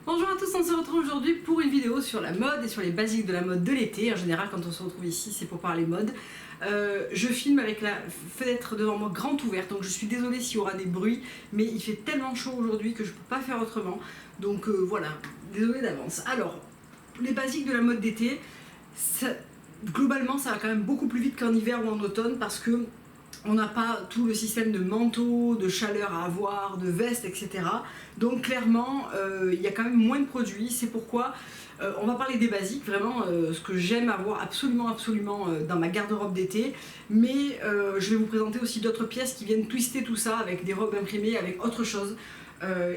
Bonjour à tous, on se retrouve aujourd'hui pour une vidéo sur la mode et sur les basiques de la mode de l'été. En général, quand on se retrouve ici, c'est pour parler mode. Je filme avec la fenêtre devant moi grande ouverte, donc je suis désolée s'il y aura des bruits, mais il fait tellement chaud aujourd'hui que je ne peux pas faire autrement. Donc voilà, désolée d'avance. Alors, les basiques de la mode d'été, globalement, ça va quand même beaucoup plus vite qu'en hiver ou en automne parce que on n'a pas tout le système de manteau, de chaleur à avoir, de veste, etc. Donc clairement, il y a quand même moins de produits. C'est pourquoi on va parler des basiques, vraiment ce que j'aime avoir absolument dans ma garde-robe d'été. Mais je vais vous présenter aussi d'autres pièces qui viennent twister tout ça avec des robes imprimées, avec autre chose.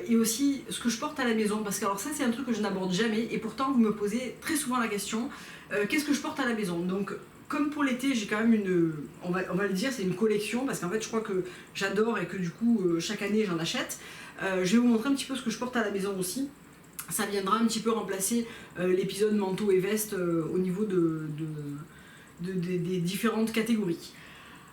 Et aussi ce que je porte à la maison, parce que alors ça c'est un truc que je n'aborde jamais et pourtant vous me posez très souvent la question, qu'est-ce que je porte à la maison? Donc comme pour l'été, j'ai quand même on va le dire, c'est une collection, parce qu'en fait je crois que j'adore et que du coup chaque année j'en achète. Je vais vous montrer un petit peu ce que je porte à la maison aussi. Ça viendra un petit peu remplacer l'épisode manteau et veste au niveau des différentes catégories.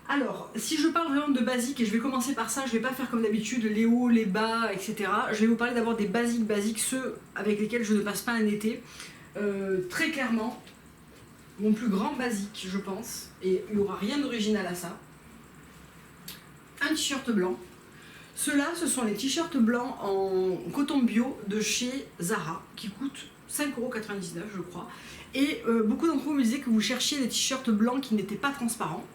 Alors, si je parle vraiment de basiques, et je vais commencer par ça, je vais pas faire comme d'habitude les hauts, les bas, etc. Je vais vous parler d'abord des basiques, ceux avec lesquels je ne passe pas un été. Très clairement, mon plus grand basique, je pense, et il n'y aura rien d'original à ça, un t-shirt blanc. Ceux-là, ce sont les t-shirts blancs en coton bio de chez Zara, qui coûtent 5,99 € je crois. Et beaucoup d'entre vous me disaient que vous cherchiez des t-shirts blancs qui n'étaient pas transparents.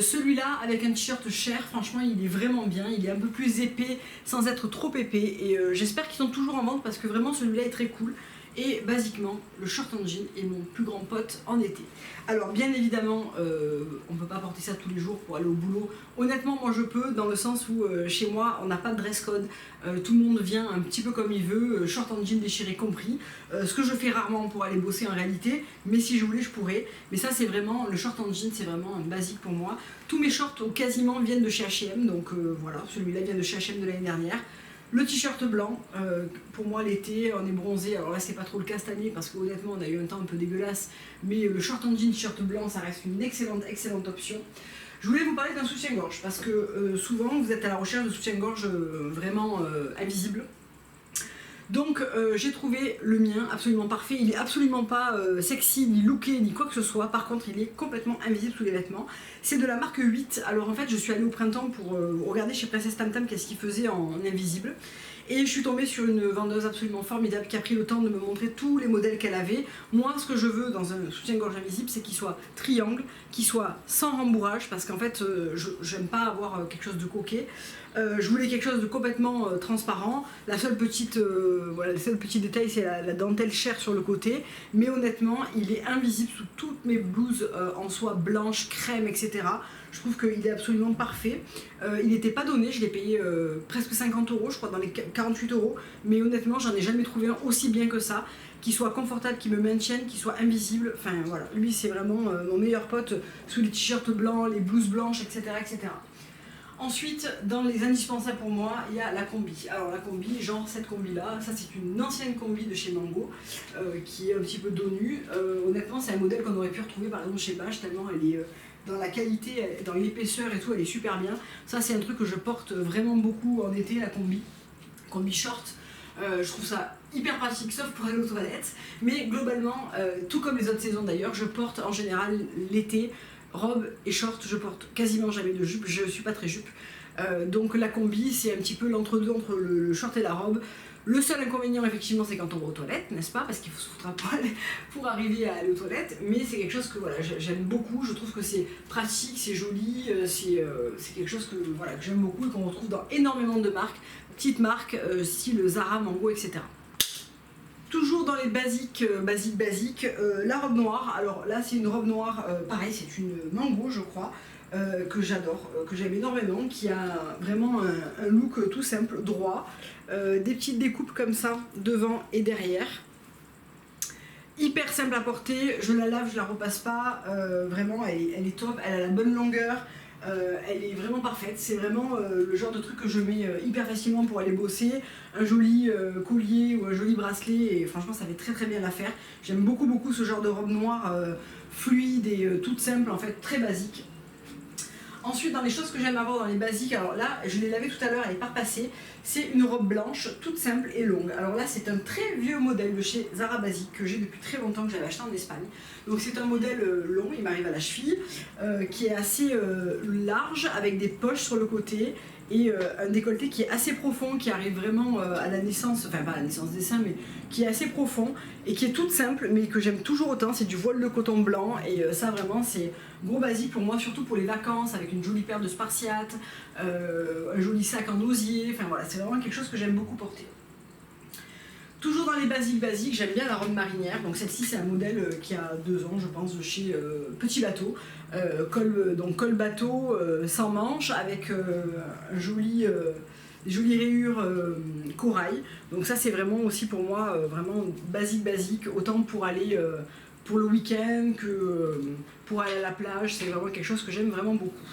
Celui-là, avec un t-shirt cher, franchement, il est vraiment bien. Il est un peu plus épais, sans être trop épais. Et j'espère qu'ils sont toujours en vente, parce que vraiment, celui-là est très cool. Et basiquement, le short en jean est mon plus grand pote en été. Alors bien évidemment, on ne peut pas porter ça tous les jours pour aller au boulot. Honnêtement, moi je peux, dans le sens où chez moi, on n'a pas de dress code. Tout le monde vient un petit peu comme il veut, short en jean déchiré compris. Ce que je fais rarement pour aller bosser en réalité, mais si je voulais, je pourrais. Mais ça, c'est vraiment, le short en jean, c'est vraiment un basique pour moi. Tous mes shorts, quasiment, viennent de chez H&M, donc voilà, celui-là vient de chez H&M de l'année dernière. Le t-shirt blanc, pour moi l'été, on est bronzé, alors là c'est pas trop le cas cette année parce qu'honnêtement on a eu un temps un peu dégueulasse, mais le short en jean, t-shirt blanc, ça reste une excellente option. Je voulais vous parler d'un soutien-gorge parce que souvent vous êtes à la recherche de soutien-gorge vraiment invisible. Donc j'ai trouvé le mien absolument parfait. Il est absolument pas sexy, ni looké, ni quoi que ce soit. Par contre, il est complètement invisible sous les vêtements. C'est de la marque 8. Alors en fait, je suis allée au printemps pour regarder chez Princess Tam Tam qu'est-ce qu'il faisait en invisible. Et je suis tombée sur une vendeuse absolument formidable qui a pris le temps de me montrer tous les modèles qu'elle avait. Moi, ce que je veux dans un soutien-gorge invisible, c'est qu'il soit triangle, qu'il soit sans rembourrage, parce qu'en fait, j'aime pas avoir quelque chose de coquet. Je voulais quelque chose de complètement transparent. Le seul petit détail, c'est la dentelle chère sur le côté. Mais honnêtement, il est invisible sous toutes mes blouses en soie blanche, crème, etc. Je trouve qu'il est absolument parfait. Il n'était pas donné, je l'ai payé presque 50 €, je crois, dans les 48 €. Mais honnêtement, j'en ai jamais trouvé un aussi bien que ça. Qui soit confortable, qui me maintienne, qui soit invisible. Enfin voilà, lui c'est vraiment mon meilleur pote sous les t-shirts blancs, les blouses blanches, etc., etc. Ensuite, dans les indispensables pour moi, il y a la combi. Alors la combi, genre cette combi-là, ça c'est une ancienne combi de chez Mango, qui est un petit peu dos nu. Honnêtement, c'est un modèle qu'on aurait pu retrouver par exemple chez Bache, tellement elle est dans la qualité, dans l'épaisseur et tout, elle est super bien. Ça c'est un truc que je porte vraiment beaucoup en été, la combi short. Je trouve ça hyper pratique, sauf pour aller aux toilettes. Mais globalement, tout comme les autres saisons d'ailleurs, je porte en général l'été robe et short, je porte quasiment jamais de jupe, je suis pas très jupe. Donc la combi, c'est un petit peu l'entre-deux entre le short et la robe. Le seul inconvénient, effectivement, c'est quand on va aux toilettes, n'est-ce pas? Parce qu'il faut se foutre à poil pour arriver à aller aux toilettes. Mais c'est quelque chose que voilà, j'aime beaucoup. Je trouve que c'est pratique, c'est joli, c'est quelque chose que j'aime beaucoup et qu'on retrouve dans énormément de marques, petites marques, style Zara, Mango, etc. Toujours dans les basiques, la robe noire. Alors là, c'est une robe noire, pareil, c'est une Mango, je crois, que j'adore, que j'aime énormément, qui a vraiment un look tout simple, droit, des petites découpes comme ça, devant et derrière. Hyper simple à porter, je la lave, je la repasse pas, vraiment, elle est top, elle a la bonne longueur. Elle est vraiment parfaite, c'est vraiment le genre de truc que je mets hyper facilement pour aller bosser, un joli collier ou un joli bracelet et franchement ça fait très bien l'affaire. J'aime beaucoup ce genre de robe noire fluide et toute simple en fait, très basique. Ensuite dans les choses que j'aime avoir dans les basiques, alors là je l'ai lavé tout à l'heure, elle n'est pas repassée, C'est une robe blanche, toute simple et longue. Alors là, c'est un très vieux modèle de chez Zara Basic que j'ai depuis très longtemps, que j'avais acheté en Espagne. Donc c'est un modèle long, il m'arrive à la cheville, qui est assez large, avec des poches sur le côté, et un décolleté qui est assez profond, qui arrive vraiment à la naissance, enfin pas à la naissance des seins, mais qui est assez profond et qui est toute simple, mais que j'aime toujours autant. C'est du voile de coton blanc, et ça vraiment c'est gros basique pour moi, surtout pour les vacances, avec une jolie paire de spartiates, un joli sac en osier, enfin voilà, c'est vraiment quelque chose que j'aime beaucoup porter. Toujours dans les basiques, j'aime bien la robe marinière. Donc celle-ci, c'est un modèle qui a 2 ans, je pense, de chez Petit Bateau. Col bateau sans manches, avec des jolies rayures corail. Donc ça, c'est vraiment aussi pour moi vraiment basique, autant pour aller pour le week-end que pour aller à la plage. C'est vraiment quelque chose que j'aime vraiment beaucoup.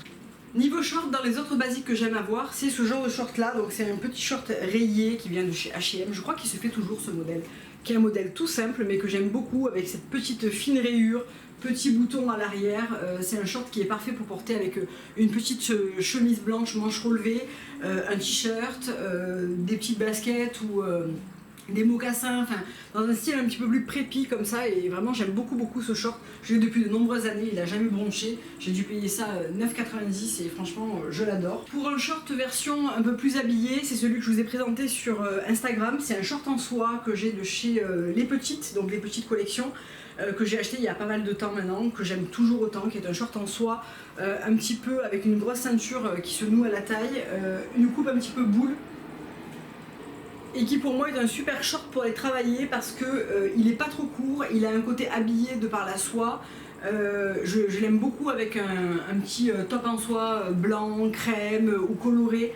Niveau short, dans les autres basiques que j'aime avoir, c'est ce genre de short là. Donc c'est un petit short rayé qui vient de chez H&M. Je crois qu'il se fait toujours ce modèle, qui est un modèle tout simple mais que j'aime beaucoup, avec cette petite fine rayure, petit bouton à l'arrière. C'est un short qui est parfait pour porter avec une petite chemise blanche manche relevée, un t-shirt, des petites baskets ou des mocassins, enfin dans un style un petit peu plus prépi comme ça, et vraiment j'aime beaucoup ce short. Je l'ai depuis de nombreuses années, il a jamais bronché, j'ai dû payer ça 9,90 et franchement je l'adore. Pour un short version un peu plus habillé, c'est celui que je vous ai présenté sur Instagram. C'est un short en soie que j'ai de chez Les Petites, donc Les Petites collections, que j'ai acheté il y a pas mal de temps maintenant, que j'aime toujours autant, qui est un short en soie un petit peu avec une grosse ceinture qui se noue à la taille, une coupe un petit peu boule, et qui pour moi est un super short pour aller travailler parce que il est pas trop court, il a un côté habillé de par la soie. Je l'aime beaucoup avec un petit top en soie blanc, crème ou coloré.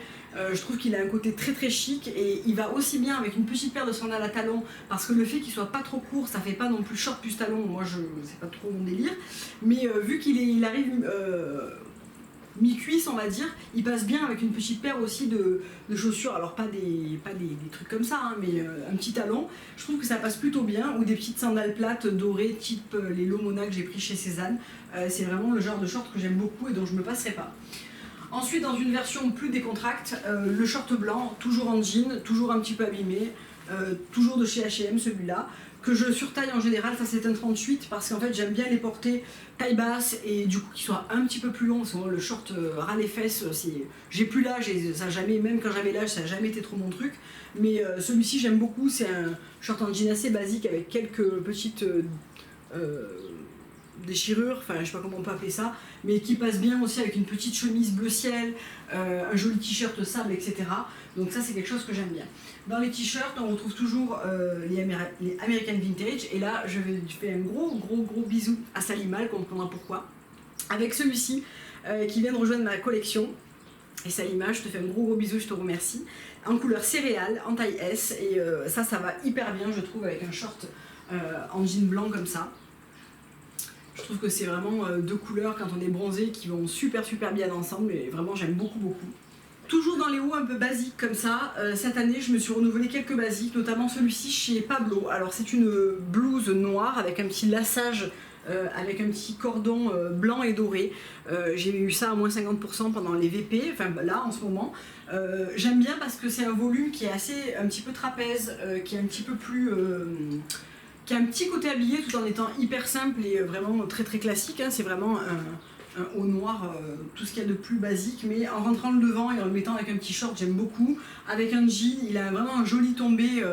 Je trouve qu'il a un côté très chic, et il va aussi bien avec une petite paire de sandales à talons, parce que le fait qu'il soit pas trop court, ça fait pas non plus short plus talon. Moi c'est pas trop mon délire, mais vu qu'il arrive mi-cuisse on va dire, il passe bien avec une petite paire aussi de chaussures, alors pas des trucs comme ça, hein, mais un petit talon. Je trouve que ça passe plutôt bien, ou des petites sandales plates dorées type les Lomona que j'ai pris chez Cézanne. C'est vraiment le genre de short que j'aime beaucoup et dont je me passerai pas. Ensuite, dans une version plus décontracte, le short blanc, toujours en jean, toujours un petit peu abîmé, toujours de chez H&M celui-là, que je surtaille en général. Ça c'est un 38 parce qu'en fait j'aime bien les porter taille basse et du coup qu'ils soient un petit peu plus longs, parce que moi le short ras les fesses, j'ai plus l'âge et ça jamais, même quand j'avais l'âge ça n'a jamais été trop mon truc, mais celui-ci j'aime beaucoup. C'est un short en jean assez basique avec quelques petites déchirures, enfin je sais pas comment on peut appeler ça, mais qui passe bien aussi avec une petite chemise bleu ciel, un joli t-shirt sable, etc. Donc ça c'est quelque chose que j'aime bien. Dans les t-shirts on retrouve toujours les American Vintage, et là je fais un gros bisou à Salima, elle comprendra pourquoi, avec celui-ci qui vient de rejoindre ma collection. Et Salima, je te fais un gros bisou, je te remercie, en couleur céréale, en taille S, et ça va hyper bien je trouve avec un short en jean blanc comme ça. Je trouve que c'est vraiment deux couleurs quand on est bronzé qui vont super bien ensemble, et vraiment j'aime beaucoup. Toujours dans les hauts un peu basiques comme ça, cette année je me suis renouvelé quelques basiques, notamment celui-ci chez Pablo. Alors c'est une blouse noire avec un petit lassage, avec un petit cordon blanc et doré. J'ai eu ça à moins 50% pendant les VP, enfin là en ce moment. J'aime bien parce que c'est un volume qui est assez, un petit peu trapèze, qui est un petit peu plus... qui a un petit côté habillé tout en étant hyper simple et vraiment très classique, hein. C'est vraiment un haut noir, tout ce qu'il y a de plus basique, mais en rentrant le devant et en le mettant avec un petit short, j'aime beaucoup. Avec un jean, il a vraiment un joli tombé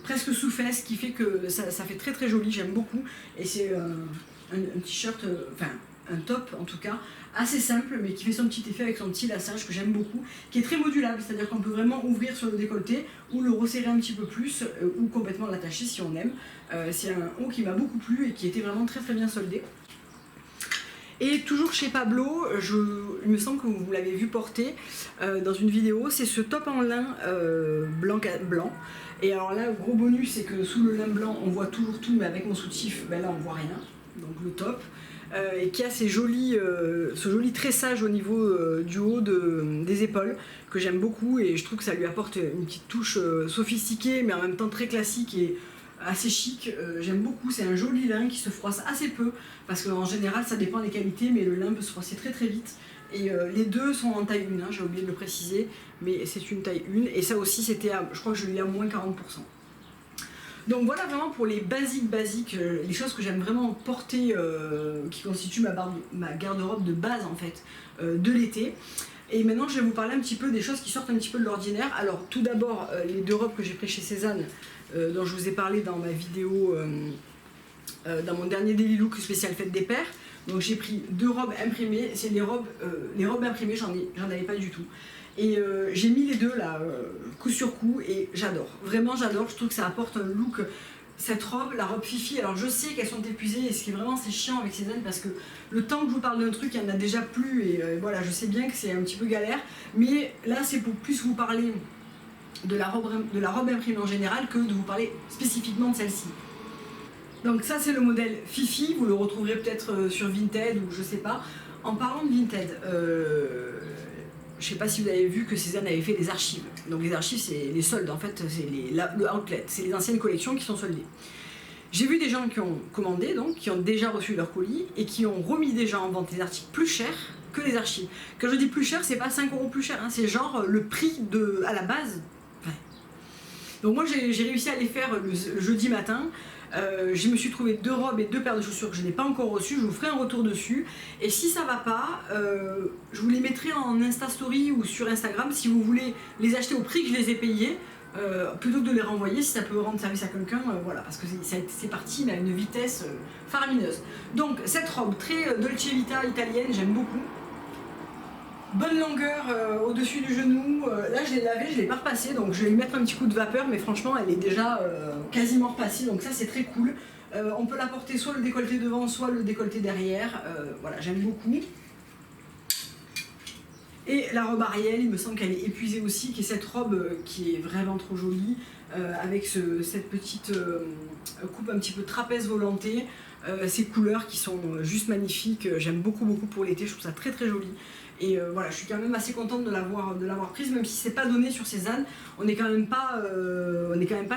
presque sous fesse, qui fait que ça fait très joli, j'aime beaucoup. Et c'est un t-shirt, enfin un top en tout cas, assez simple, mais qui fait son petit effet avec son petit lassage que j'aime beaucoup, qui est très modulable, c'est-à-dire qu'on peut vraiment ouvrir sur le décolleté ou le resserrer un petit peu plus, ou complètement l'attacher si on aime. C'est un haut qui m'a beaucoup plu et qui était vraiment très bien soldé. Et toujours chez Pablo, il me semble que vous l'avez vu porter dans une vidéo, c'est ce top en lin blanc. Et alors là, le gros bonus, c'est que sous le lin blanc, on voit toujours tout, mais avec mon soutif, ben là on voit rien, donc le top. Et qui a ce joli tressage au niveau du haut des épaules que j'aime beaucoup, et je trouve que ça lui apporte une petite touche sophistiquée mais en même temps très classique et assez chic. J'aime beaucoup. C'est un joli lin qui se froisse assez peu parce qu'en général ça dépend des qualités, mais le lin peut se froisser très vite, Et les deux sont en taille 1, hein, j'ai oublié de le préciser, mais c'est une taille 1. Et ça aussi, c'était, je crois que je l'ai à moins 40%. Donc voilà vraiment pour les basiques, les choses que j'aime vraiment porter, qui constituent ma garde-robe de base en fait, de l'été. Et maintenant je vais vous parler un petit peu des choses qui sortent un petit peu de l'ordinaire. Alors tout d'abord les deux robes que j'ai pris chez Cézanne, dont je vous ai parlé dans ma vidéo, dans mon dernier Daily Look spécial fête des pères. Donc j'ai pris deux robes imprimées, c'est les robes imprimées, j'en avais pas du tout. Et j'ai mis les deux là, coup sur coup, et j'adore. Vraiment j'adore, je trouve que ça apporte un look. Cette robe, la robe Fifi, alors je sais qu'elles sont épuisées, et ce qui est vraiment c'est chiant avec Cézanne, parce que le temps que je vous parle d'un truc, il y en a déjà plus, et voilà, je sais bien que c'est un petit peu galère. Mais là c'est pour plus vous parler de la robe imprimée en général que de vous parler spécifiquement de celle-ci. Donc ça c'est le modèle Fifi, vous le retrouverez peut-être sur Vinted ou je sais pas. En parlant de Vinted, je sais pas si vous avez vu que Cézanne avait fait des archives. Donc les archives c'est les soldes en fait, c'est le outlet, c'est les anciennes collections qui sont soldées. J'ai vu des gens qui ont commandé, donc qui ont déjà reçu leur colis et qui ont remis déjà en vente des articles plus chers que les archives. Quand je dis plus cher, c'est pas 5 € plus cher, hein, c'est genre le prix à la base. Ouais. Donc moi j'ai réussi à les faire le jeudi matin. Je me suis trouvé deux robes et deux paires de chaussures que je n'ai pas encore reçues, je vous ferai un retour dessus. Et si ça va pas, je vous les mettrai en Insta Story ou sur Instagram si vous voulez les acheter au prix que je les ai payés, plutôt que de les renvoyer si ça peut rendre service à quelqu'un, voilà, parce que c'est parti mais à une vitesse faramineuse. Donc cette robe très Dolce Vita italienne, j'aime beaucoup. Bonne longueur au-dessus du genou, là je l'ai lavée, je ne l'ai pas repassée, donc je vais lui mettre un petit coup de vapeur, mais franchement elle est déjà quasiment repassée, donc ça c'est très cool. On peut la porter soit le décolleté devant, soit le décolleté derrière, voilà, j'aime beaucoup. Et la robe Ariel, il me semble qu'elle est épuisée aussi, qui est cette robe qui est vraiment trop jolie, avec cette petite coupe un petit peu trapèze volantée, ces couleurs qui sont juste magnifiques, j'aime beaucoup pour l'été, je trouve ça très très joli. Et voilà, je suis quand même assez contente de l'avoir prise, même si c'est pas donné sur Cézanne, on n'est quand même pas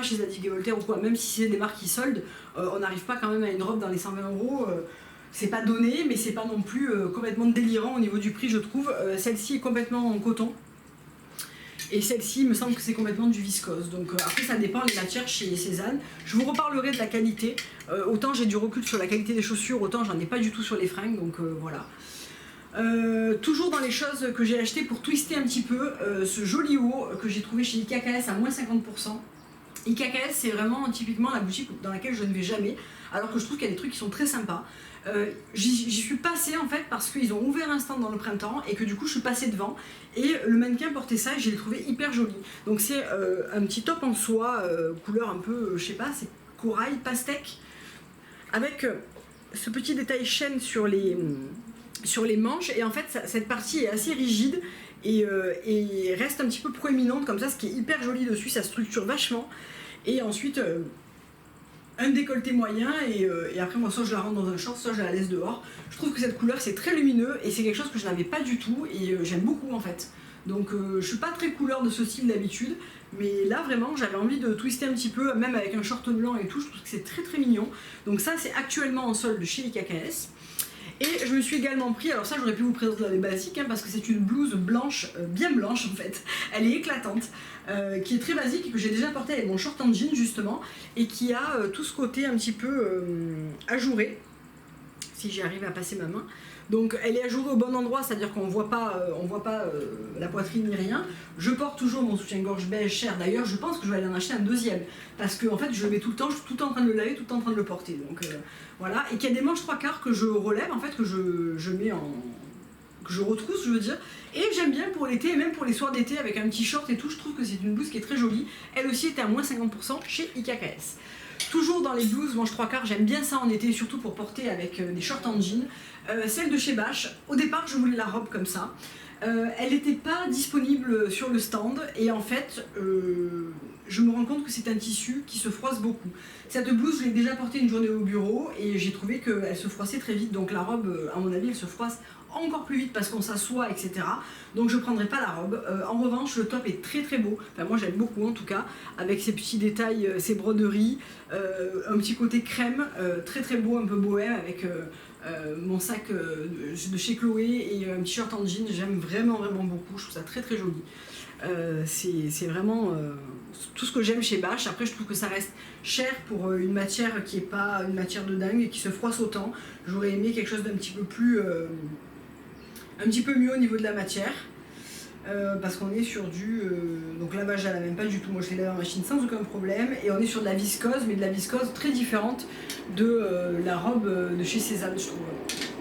chez Zadig et Voltaire ou quoi, même si c'est des marques qui soldent, on n'arrive pas quand même à une robe dans les 120 €, c'est pas donné, mais c'est pas non plus complètement délirant au niveau du prix, je trouve. Celle-ci est complètement en coton, et celle-ci, il me semble que c'est complètement du viscose. Donc après, ça dépend les matières chez Cézanne. Je vous reparlerai de la qualité. Autant j'ai du recul sur la qualité des chaussures, autant j'en ai pas du tout sur les fringues, donc voilà. Toujours dans les choses que j'ai achetées pour twister un petit peu, ce joli haut que j'ai trouvé chez IKKS à moins 50%. IKKS c'est vraiment typiquement la boutique dans laquelle je ne vais jamais, alors que je trouve qu'il y a des trucs qui sont très sympas. J'y suis passée en fait parce qu'ils ont ouvert un stand dans le printemps et que du coup je suis passée devant et le mannequin portait ça et je l'ai trouvé hyper joli. Donc c'est un petit top en soie, couleur un peu, je sais pas, c'est corail, pastèque, avec ce petit détail chaîne sur les manches, et en fait cette partie est assez rigide et reste un petit peu proéminente comme ça, ce qui est hyper joli dessus, ça structure vachement. Et ensuite un décolleté moyen, et après moi soit je la rentre dans un short, soit je la laisse dehors. Je trouve que cette couleur c'est très lumineux et c'est quelque chose que je n'avais pas du tout, et j'aime beaucoup en fait. Donc je suis pas très couleur de ce style d'habitude, mais là vraiment j'avais envie de twister un petit peu, même avec un short blanc et tout, je trouve que c'est très très mignon. Donc ça c'est actuellement en solde chez IKKS. Et je me suis également pris, alors ça j'aurais pu vous présenter dans les basiques, hein, parce que c'est une blouse blanche, bien blanche en fait, elle est éclatante, qui est très basique et que j'ai déjà portée avec mon short en jean justement, et qui a tout ce côté un petit peu ajouré, si j'y arrive à passer ma main. Donc elle est ajourée au bon endroit, c'est-à-dire qu'on voit pas la poitrine ni rien. Je porte toujours mon soutien-gorge beige cher, d'ailleurs je pense que je vais aller en acheter un deuxième, parce que en fait je le mets tout le temps, je suis tout le temps en train de le laver, tout le temps en train de le porter. Donc voilà, et qu'il y a des manches 3/4 que je relève, en fait, que je mets que je retrousse, je veux dire. Et j'aime bien pour l'été, et même pour les soirs d'été avec un petit short et tout, je trouve que c'est une blouse qui est très jolie. Elle aussi était à moins 50% chez IKKS. Toujours dans les blouses manches 3/4, j'aime bien ça en été, surtout pour porter avec des shorts en jean. Celle de chez Bache, au départ je voulais la robe comme ça. Elle n'était pas disponible sur le stand, et en fait je me rends compte que c'est un tissu qui se froisse beaucoup. Cette blouse je l'ai déjà portée une journée au bureau et j'ai trouvé qu'elle se froissait très vite, donc la robe à mon avis elle se froisse encore plus vite parce qu'on s'assoit, etc. Donc je ne prendrai pas la robe. En revanche le top est très très beau, enfin moi j'aime beaucoup en tout cas, avec ces petits détails, ces broderies, un petit côté crème, très très beau, un peu bohème, avec mon sac de chez Chloé et un t-shirt en jean, j'aime vraiment beaucoup, je trouve ça très joli. C'est vraiment tout ce que j'aime chez Bache. Après je trouve que ça reste cher pour une matière qui n'est pas une matière de dingue et qui se froisse autant. J'aurais aimé quelque chose d'un petit peu plus un petit peu mieux au niveau de la matière. Parce qu'on est sur du donc lavage à la même pas du tout, moi je l'ai lavé en machine sans aucun problème, et on est sur de la viscose, mais de la viscose très différente de la robe de chez Cézanne, je trouve.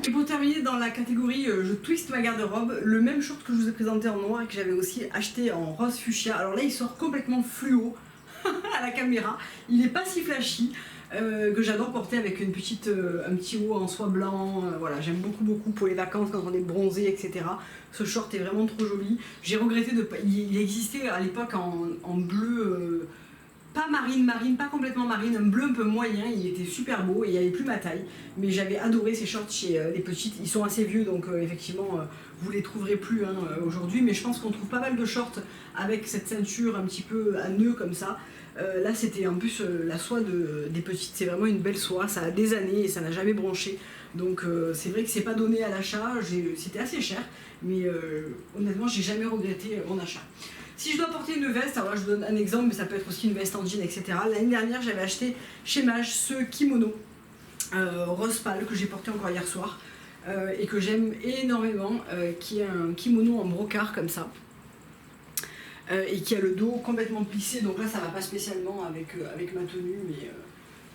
Et pour terminer dans la catégorie je twiste ma garde-robe, le même short que je vous ai présenté en noir et que j'avais aussi acheté en rose fuchsia, alors là il sort complètement fluo à la caméra, il n'est pas si flashy, que j'adore porter avec un petit haut en soie blanc, voilà, j'aime beaucoup pour les vacances quand on est bronzé, etc. Ce short est vraiment trop joli. J'ai regretté de pas... Il existait à l'époque en bleu, pas marine, pas complètement marine, un bleu un peu moyen, il était super beau et il n'y avait plus ma taille. Mais j'avais adoré ces shorts chez les petites, ils sont assez vieux donc effectivement vous les trouverez plus aujourd'hui, mais je pense qu'on trouve pas mal de shorts avec cette ceinture un petit peu à nœud comme ça. Là c'était en plus la soie des petites, c'est vraiment une belle soie, ça a des années et ça n'a jamais bronché, donc c'est vrai que c'est pas donné à l'achat, c'était assez cher, mais honnêtement j'ai jamais regretté mon achat. Si je dois porter une veste, alors là je vous donne un exemple, mais ça peut être aussi une veste en jean, etc. L'année dernière j'avais acheté chez Mage ce kimono rose pâle que j'ai porté encore hier soir et que j'aime énormément, qui est un kimono en brocart comme ça. Et qui a le dos complètement plissé, donc là ça va pas spécialement avec ma tenue,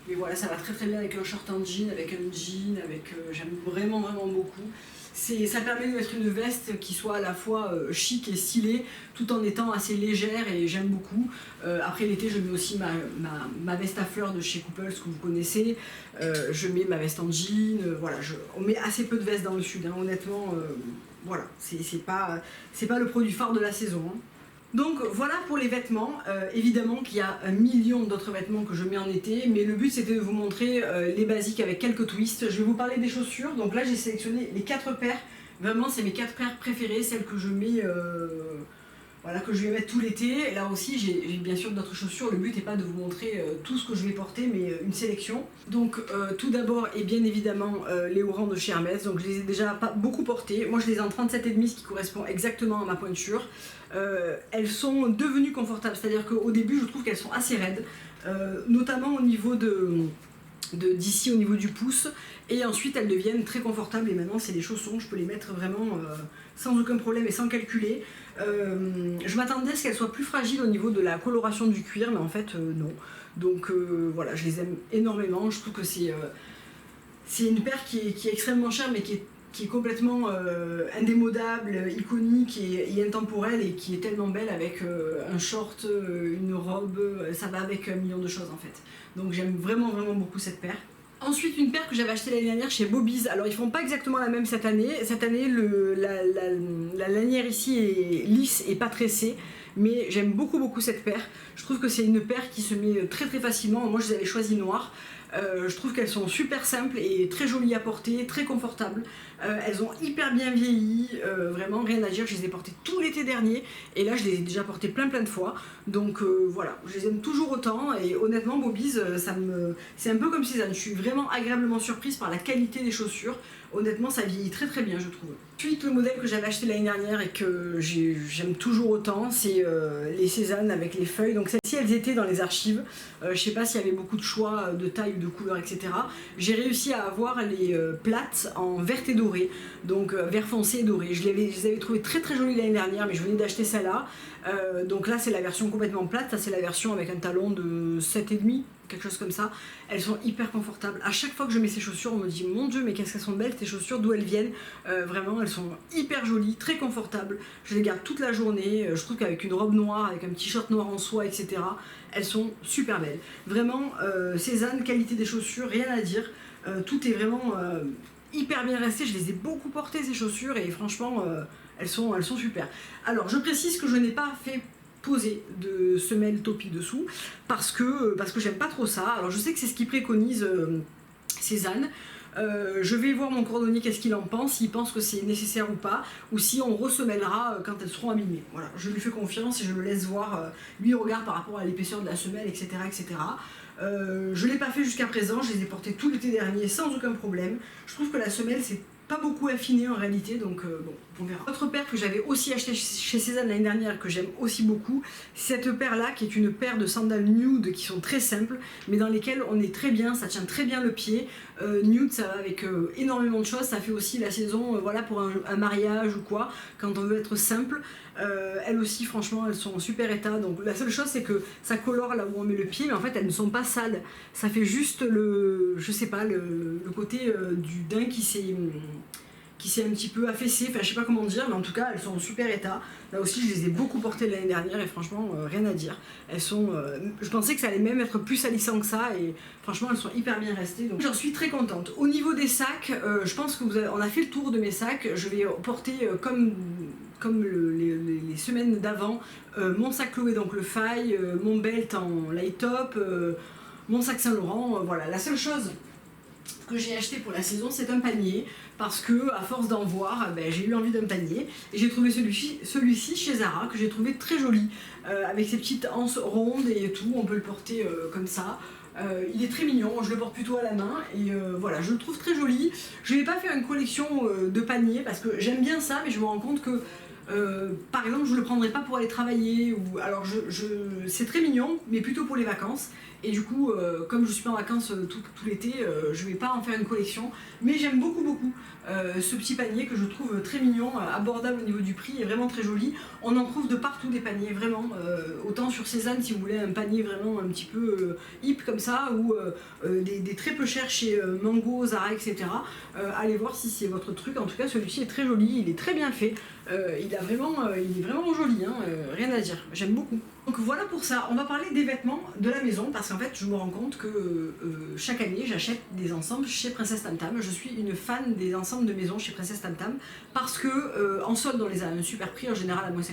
mais voilà, ça va très bien avec un short en jean, avec un jean, j'aime vraiment beaucoup. Ça permet de mettre une veste qui soit à la fois chic et stylée, tout en étant assez légère, et j'aime beaucoup. Après l'été je mets aussi ma veste à fleurs de chez Couples que vous connaissez, je mets ma veste en jean, voilà, on met assez peu de vestes dans le sud, honnêtement, voilà, c'est pas le produit phare de la saison. Donc voilà pour les vêtements, évidemment qu'il y a un million d'autres vêtements que je mets en été, mais le but c'était de vous montrer les basiques avec quelques twists. Je vais vous parler des chaussures, donc là j'ai sélectionné les 4 paires, vraiment c'est mes 4 paires préférées, celles que je mets, voilà, que je vais mettre tout l'été. Là aussi j'ai bien sûr d'autres chaussures, le but n'est pas de vous montrer tout ce que je vais porter, mais une sélection. Donc tout d'abord et bien évidemment les Oran de chez Hermès, donc je les ai déjà pas beaucoup portées, moi je les ai en 37,5, ce qui correspond exactement à ma pointure. Elles sont devenues confortables, c'est-à-dire qu'au début je trouve qu'elles sont assez raides, notamment au niveau d'ici, au niveau du pouce, et ensuite elles deviennent très confortables, et maintenant c'est des chaussons, je peux les mettre vraiment sans aucun problème et sans calculer. Je m'attendais à ce qu'elles soient plus fragiles au niveau de la coloration du cuir, mais en fait non. Donc voilà, je les aime énormément, je trouve que c'est une paire qui est extrêmement chère, mais qui est complètement indémodable, iconique et intemporelle, et qui est tellement belle avec un short, une robe, ça va avec un million de choses en fait. Donc j'aime vraiment beaucoup cette paire. Ensuite, une paire que j'avais achetée l'année dernière chez Bobby's. Alors ils font pas exactement la même cette année. Cette année la lanière ici est lisse et pas tressée, mais j'aime beaucoup cette paire. Je trouve que c'est une paire qui se met très facilement. Moi je les avais choisies noires. Je trouve qu'elles sont super simples et très jolies à porter, très confortables. Elles ont hyper bien vieilli, vraiment rien à dire, je les ai portées tout l'été dernier et là je les ai déjà portées plein de fois. Donc voilà, je les aime toujours autant, et honnêtement Bobby's, c'est un peu comme Cézanne, je suis vraiment agréablement surprise par la qualité des chaussures. Honnêtement ça vieillit très bien je trouve. Ensuite, le modèle que j'avais acheté l'année dernière et que j'aime toujours autant, c'est les Cézanne avec les feuilles. Donc celles-ci elles étaient dans les archives, je sais pas s'il y avait beaucoup de choix de taille ou de couleurs, etc. J'ai réussi à avoir les plates en vert et doré, donc vert foncé et doré. Je les avais trouvées très jolies l'année dernière, mais je venais d'acheter celle-là. Donc là c'est la version complètement plate, ça c'est la version avec un talon de 7,5, quelque chose comme ça. Elles sont hyper confortables. À chaque fois que je mets ces chaussures, on me dit mon dieu mais qu'est-ce qu'elles sont belles tes chaussures, d'où elles viennent. Vraiment elles sont hyper jolies, très confortables. Je les garde toute la journée. Je trouve qu'avec une robe noire, avec un petit short noir en soie, etc., elles sont super belles. Vraiment Cézanne, qualité des chaussures, rien à dire. Tout est vraiment hyper bien resté. Je les ai beaucoup portées ces chaussures et franchement elles sont super. Alors je précise que je n'ai pas fait poser de semelle topi dessous parce que j'aime pas trop ça. Alors je sais que c'est ce qu'ils préconisent Cézanne. Je vais voir mon cordonnier qu'est-ce qu'il en pense, s'il pense que c'est nécessaire ou pas, ou si on ressemellera quand elles seront abîmées. Voilà, je lui fais confiance et je le laisse voir, lui regarde par rapport à l'épaisseur de la semelle, etc. etc. Je ne l'ai pas fait jusqu'à présent, je les ai portés tout l'été dernier sans aucun problème. Je trouve que la semelle c'est pas beaucoup affinée en réalité, donc bon, on verra. Autre paire que j'avais aussi acheté chez Cézanne l'année dernière, que j'aime aussi beaucoup, cette paire là qui est une paire de sandales nude qui sont très simples, mais dans lesquelles on est très bien, ça tient très bien le pied. Nude ça va avec énormément de choses, ça fait aussi la saison voilà, pour un mariage ou quoi, quand on veut être simple. Elles aussi franchement elles sont en super état, donc la seule chose c'est que ça colore là où on met le pied, mais en fait elles ne sont pas sales, ça fait juste le, je sais pas, le côté du daim qui s'est un petit peu affaissé, enfin je sais pas comment dire, mais en tout cas elles sont en super état. Là aussi je les ai beaucoup portées l'année dernière et franchement rien à dire. Elles sont, je pensais que ça allait même être plus salissant que ça et franchement elles sont hyper bien restées, donc j'en suis très contente. Au niveau des sacs, je pense que on a fait le tour de mes sacs. Je vais porter comme les semaines d'avant, mon sac Chloé, donc le Faille, mon belt en light top, mon sac Saint Laurent, voilà. La seule chose que j'ai acheté pour la saison c'est un panier, parce que à force d'en voir, j'ai eu envie d'un panier et j'ai trouvé celui-ci chez Zara que j'ai trouvé très joli, avec ses petites anses rondes et tout, on peut le porter comme ça. Il est très mignon, je le porte plutôt à la main et voilà, je le trouve très joli. Je n'ai pas fait une collection de paniers parce que j'aime bien ça, mais je me rends compte que par exemple je le prendrais pas pour aller travailler, ou alors c'est très mignon mais plutôt pour les vacances, et du coup comme je suis pas en vacances tout l'été, je vais pas en faire une collection, mais j'aime beaucoup ce petit panier que je trouve très mignon, abordable au niveau du prix et vraiment très joli. On en trouve de partout des paniers, vraiment, autant sur Cézanne si vous voulez un panier vraiment un petit peu hip comme ça, ou des très peu chers chez Mango, Zara, etc. Allez voir si c'est votre truc. En tout cas celui-ci est très joli, il est très bien fait, il est vraiment joli, hein, rien à dire, j'aime beaucoup. Donc voilà pour ça, on va parler des vêtements de la maison, parce qu'en fait je me rends compte que chaque année j'achète des ensembles chez Princesse Tam Tam. Je suis une fan des ensembles de maison chez Princesse Tam Tam, parce que en solde on les a à un super prix, en général à moins 50%,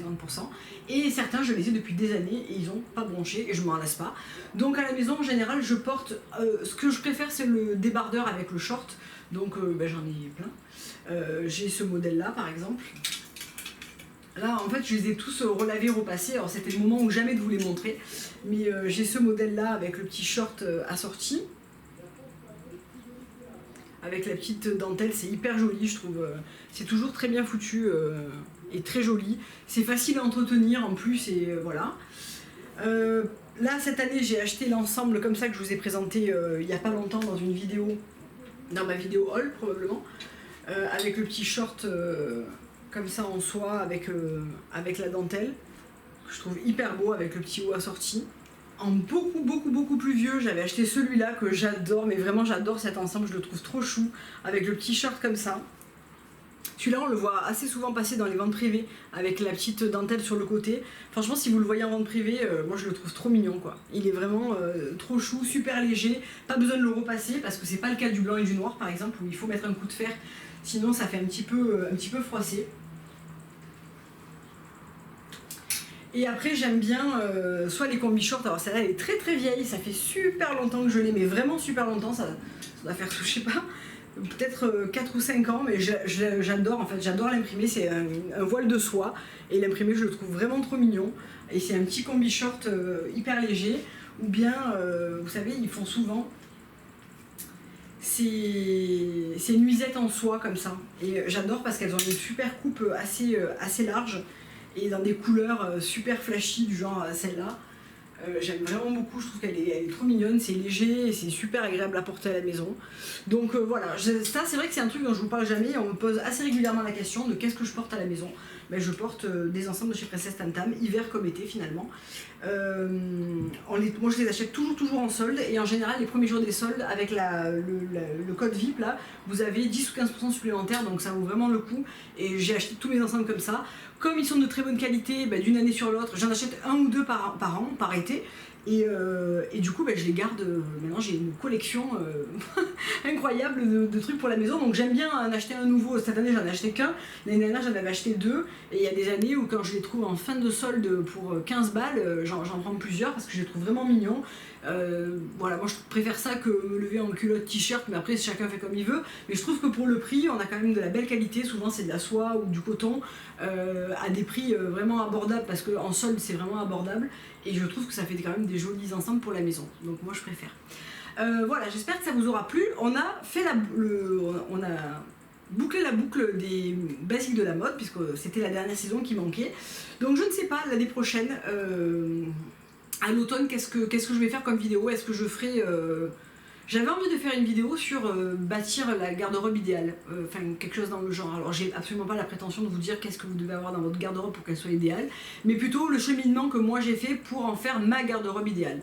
et certains je les ai depuis des années et ils n'ont pas bronché et je m'en lasse pas. Donc à la maison en général je porte, ce que je préfère c'est le débardeur avec le short, donc j'en ai plein. J'ai ce modèle là par exemple. Là, en fait, je les ai tous relavés, repassés. Alors, c'était le moment où jamais de vous les montrer. Mais j'ai ce modèle-là avec le petit short assorti. Avec la petite dentelle, c'est hyper joli, je trouve. C'est toujours très bien foutu et très joli. C'est facile à entretenir en plus, et voilà. Là, cette année, j'ai acheté l'ensemble comme ça que je vous ai présenté il n'y a pas longtemps dans une vidéo, dans ma vidéo haul probablement, avec le petit short comme ça en soie avec la dentelle, que je trouve hyper beau, avec le petit haut assorti. En beaucoup plus vieux, j'avais acheté celui-là que j'adore, mais vraiment j'adore cet ensemble, je le trouve trop chou, avec le petit short comme ça. Celui-là, on le voit assez souvent passer dans les ventes privées, avec la petite dentelle sur le côté. Franchement, si vous le voyez en vente privée, moi je le trouve trop mignon, quoi. Il est vraiment trop chou, super léger, pas besoin de le repasser, parce que c'est pas le cas du blanc et du noir, par exemple, où il faut mettre un coup de fer, sinon ça fait un petit peu froissé. Et après j'aime bien soit les combi shorts, alors celle-là elle est très vieille, ça fait super longtemps que je l'ai, mais vraiment super longtemps, ça doit faire, je sais pas, peut-être 4 ou 5 ans, mais j'adore, en fait j'adore l'imprimer. C'est un voile de soie, et l'imprimer je le trouve vraiment trop mignon, et c'est un petit combi short hyper léger, ou bien vous savez ils font souvent ces nuisettes en soie comme ça, et j'adore parce qu'elles ont une super coupe assez large, et dans des couleurs super flashy du genre celle-là. J'aime vraiment beaucoup, je trouve qu'elle est trop mignonne, c'est léger et c'est super agréable à porter à la maison. Donc voilà, ça c'est vrai que c'est un truc dont je vous parle jamais, on me pose assez régulièrement la question de qu'est-ce que je porte à la maison. Ben, je porte des ensembles de chez Princesse Tam Tam, hiver comme été finalement. Moi je les achète toujours en solde, et en général les premiers jours des soldes avec le code VIP là, vous avez 10 ou 15% supplémentaires, donc ça vaut vraiment le coup, et j'ai acheté tous mes ensembles comme ça. Comme ils sont de très bonne qualité, d'une année sur l'autre, j'en achète un ou deux par an, par été, Et du coup je les garde, maintenant j'ai une collection incroyable de trucs pour la maison, donc j'aime bien en acheter un nouveau. Cette année j'en ai acheté qu'un, l'année dernière j'en avais acheté deux, et il y a des années où quand je les trouve en fin de solde pour 15 balles, j'en prends plusieurs parce que je les trouve vraiment mignons. Voilà, moi je préfère ça que me lever en culotte t-shirt, mais après chacun fait comme il veut, mais je trouve que pour le prix on a quand même de la belle qualité, souvent c'est de la soie ou du coton, à des prix vraiment abordables, parce qu'en solde c'est vraiment abordable, et je trouve que ça fait quand même des jolis ensembles pour la maison, donc moi je préfère. Voilà, j'espère que ça vous aura plu. On a fait on a bouclé la boucle des basiques de la mode, puisque c'était la dernière saison qui manquait. Donc je ne sais pas, l'année prochaine, à l'automne, qu'est-ce que je vais faire comme vidéo? Est-ce que je ferai... J'avais envie de faire une vidéo sur bâtir la garde-robe idéale, enfin quelque chose dans le genre. Alors j'ai absolument pas la prétention de vous dire qu'est-ce que vous devez avoir dans votre garde-robe pour qu'elle soit idéale, mais plutôt le cheminement que moi j'ai fait pour en faire ma garde-robe idéale.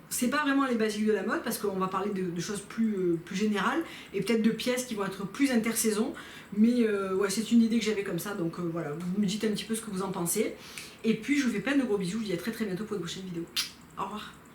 C'est pas vraiment les basiques de la mode, parce qu'on va parler de choses plus générales, et peut-être de pièces qui vont être plus intersaison, mais ouais, c'est une idée que j'avais comme ça, donc voilà, vous me dites un petit peu ce que vous en pensez. Et puis je vous fais plein de gros bisous, je vous dis à très bientôt pour une prochaine vidéo. Au revoir.